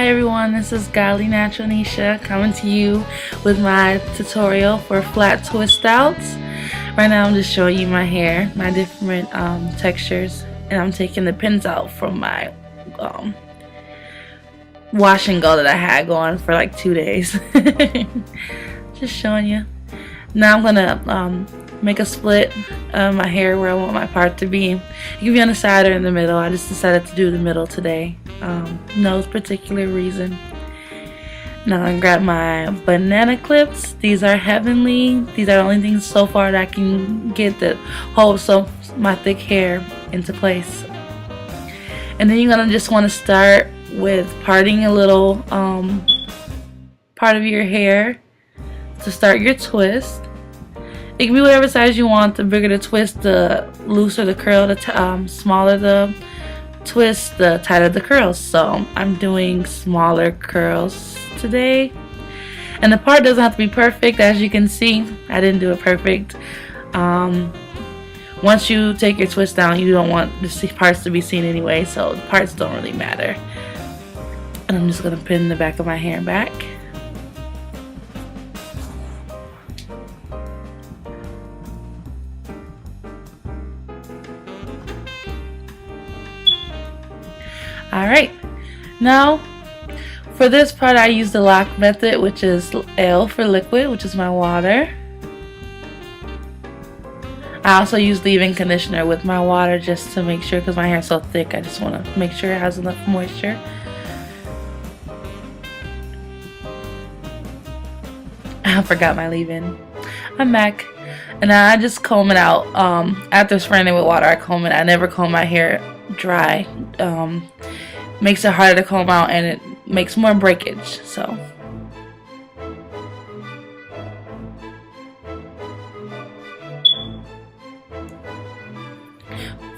Hi everyone, this is Godly Natural Nisha coming to you with my tutorial for flat twist outs. Right now I'm just showing you my hair, my different textures, and I'm taking the pins out from my wash and go that I had going for like 2 days. Just showing you. Now I'm gonna make a split of my hair where I want my part to be. It can be on the side or in the middle. I just decided to do the middle today. No particular reason. Now I'm gonna grab my banana clips. These are heavenly. These are the only things so far that I can get that hold my thick hair into place. And then you're gonna just want to start with parting a little part of your hair to start your twist. It can be whatever size you want. The bigger the twist, the looser the curl, the smaller the twist, the tighter the curls. So I'm doing smaller curls today. And the part doesn't have to be perfect. As you can see, I didn't do it perfect. Once you take your twist down, you don't want the parts to be seen anyway, so the parts don't really matter. And I'm just going to pin the back of my hair back. Alright, now for this part I use the lock method, which is L for liquid, which is my water. I also use leave-in conditioner with my water just to make sure, because my hair is so thick, I just want to make sure it has enough moisture. I forgot my leave-in. I'm back. And I just comb it out. After spraying it with water, I comb it. I never comb my hair dry. Makes it harder to comb out, and it makes more breakage. So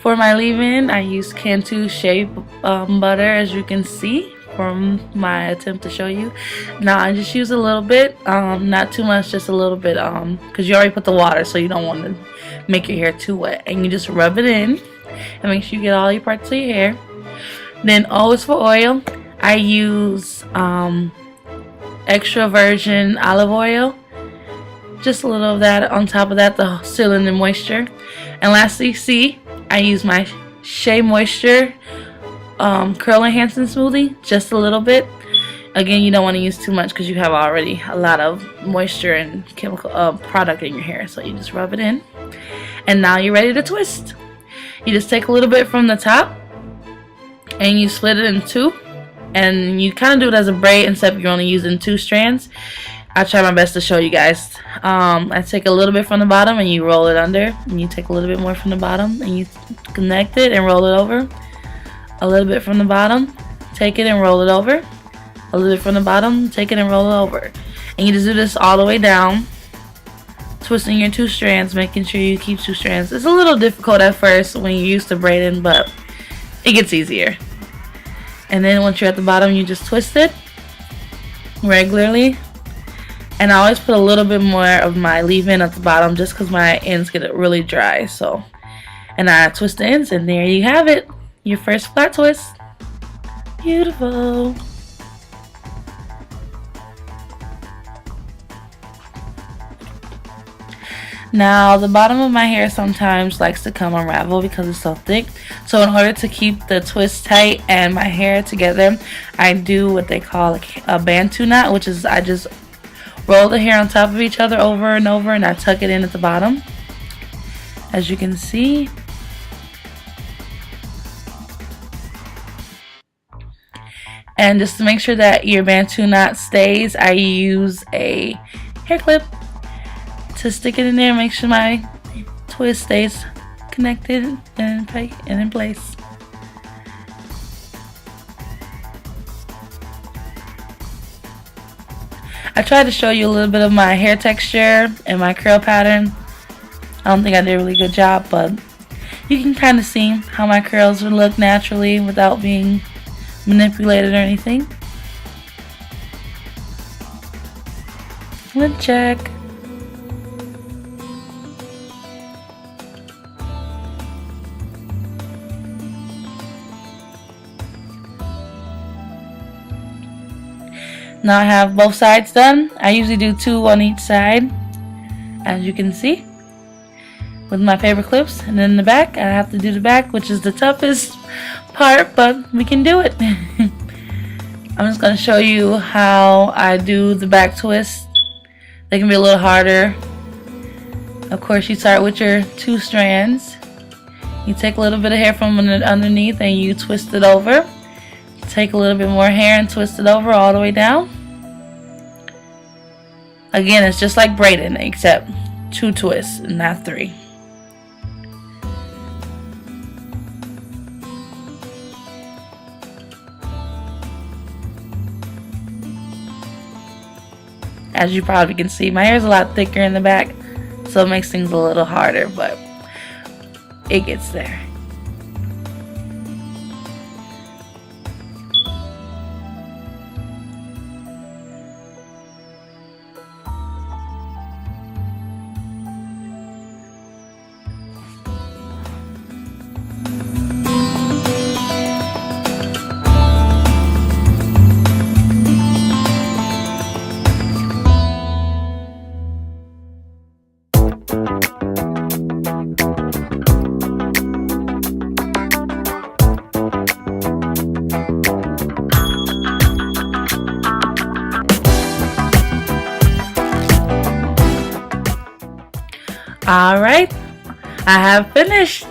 for my leave-in, I use Cantu Shea butter, as you can see from my attempt to show you. Now I just use a little bit, not too much, just a little bit, because you already put the water, so you don't want to make your hair too wet. And you just rub it in and make sure you get all your parts of your hair. Then always for oil, I use extra virgin olive oil, just a little of that on top of that to seal in the moisture. And lastly, see, I use my Shea Moisture curl enhancing smoothie, just a little bit. Again, you don't want to use too much because you have already a lot of moisture and chemical product in your hair, so you just rub it in. And now you're ready to twist. You just take a little bit from the top and you split it in two, and you kind of do it as a braid, except you're only using 2 strands. I'll try my best to show you guys. I take a little bit from the bottom and you roll it under, and you take a little bit more from the bottom and you connect it and roll it over. A little bit from the bottom, take it and roll it over. A little bit from the bottom, take it and roll it over. And you just do this all the way down, twisting your 2 strands, making sure you keep 2 strands. It's a little difficult at first when you're used to braiding, but it gets easier. And then once you're at the bottom, you just twist it regularly. And I always put a little bit more of my leave-in at the bottom, just because my ends get really dry. So, and I twist the ends, and there you have it, your first flat twist. Beautiful. Now the bottom of my hair sometimes likes to come unravel because it's so thick. So in order to keep the twist tight and my hair together, I do what they call a Bantu knot, which is I just roll the hair on top of each other over and over, and I tuck it in at the bottom, as you can see. And just to make sure that your Bantu knot stays, I use a hair clip to stick it in there and make sure my twist stays connected and in place. I tried to show you a little bit of my hair texture and my curl pattern. I don't think I did a really good job, but you can kind of see how my curls would look naturally without being manipulated or anything. Let's check. Now I have both sides done. I usually do 2 on each side, as you can see, with my paper clips. And then the back, I have to do the back, which is the toughest part, but we can do it. I'm just going to show you how I do the back twist. They can be a little harder. Of course, you start with your 2 strands. You take a little bit of hair from underneath and you twist it over. Take a little bit more hair and twist it over all the way down. Again, it's just like braiding, except 2 twists, not 3. As you probably can see, my hair is a lot thicker in the back, so it makes things a little harder, but it gets there. Alright, I have finished.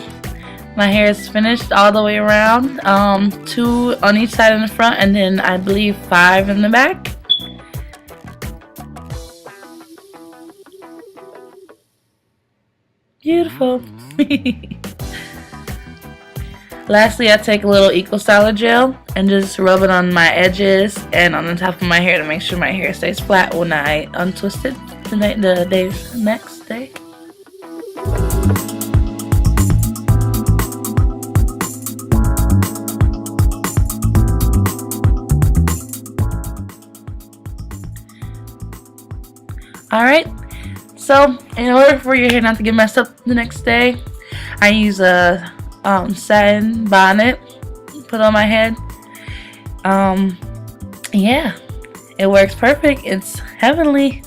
My hair is finished all the way around. 2 on each side in the front, and then I believe 5 in the back. Beautiful. Lastly, I take a little Eco Styler gel and just rub it on my edges and on the top of my hair to make sure my hair stays flat when I untwist it the next day. Alright, so in order for your hair not to get messed up the next day, I use a satin bonnet put on my head. Yeah, it works perfect. It's heavenly.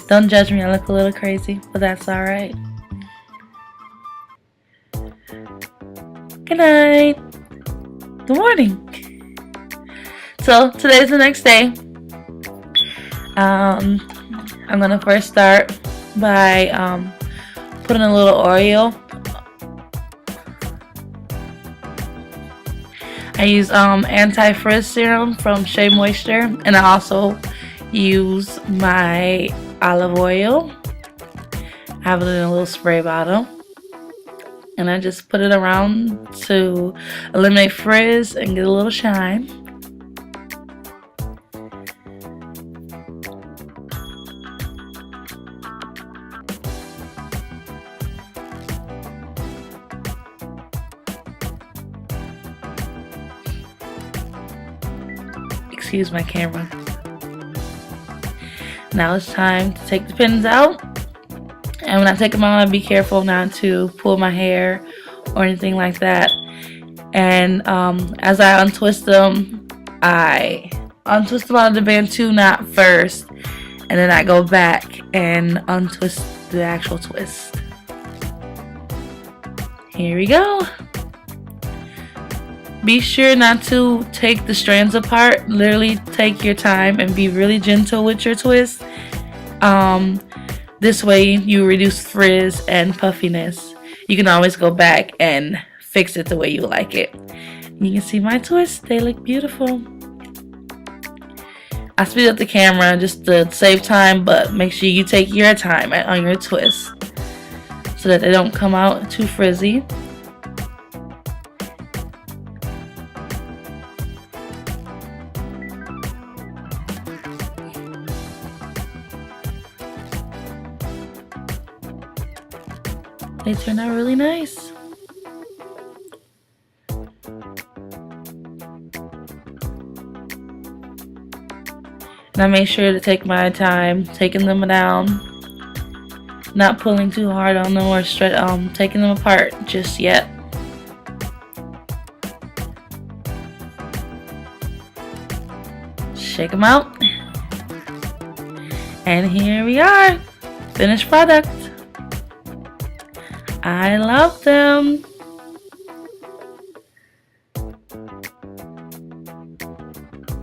Don't judge me, I look a little crazy, but that's alright. Good night. Good morning. So today's the next day. I'm gonna first start by putting a little oil. I use anti-frizz serum from Shea Moisture, and I also use my olive oil. I have it in a little spray bottle, and I just put it around to eliminate frizz and get a little shine. Excuse my camera. Now it's time to take the pins out, and when I take them out, I be careful not to pull my hair or anything like that. And as I untwist them, I untwist them out of the Bantu knot first, and then I go back and untwist the actual twist. Here we go. Be sure not to take the strands apart. Literally take your time and be really gentle with your twist. This way you reduce frizz and puffiness. You can always go back and fix it the way you like it. You can see my twists, they look beautiful. I speed up the camera just to save time, but make sure you take your time on your twists so that they don't come out too frizzy. They turn out really nice. And I make sure to take my time taking them down, not pulling too hard on them or taking them apart just yet. shake them out. And here we are, finished product. I love them.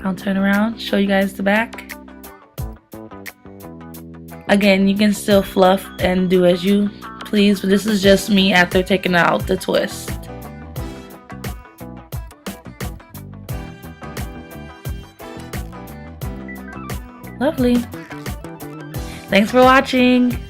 I'll turn around, show you guys the back. Again, you can still fluff and do as you please, but this is just me after taking out the twist. Lovely. Thanks for watching.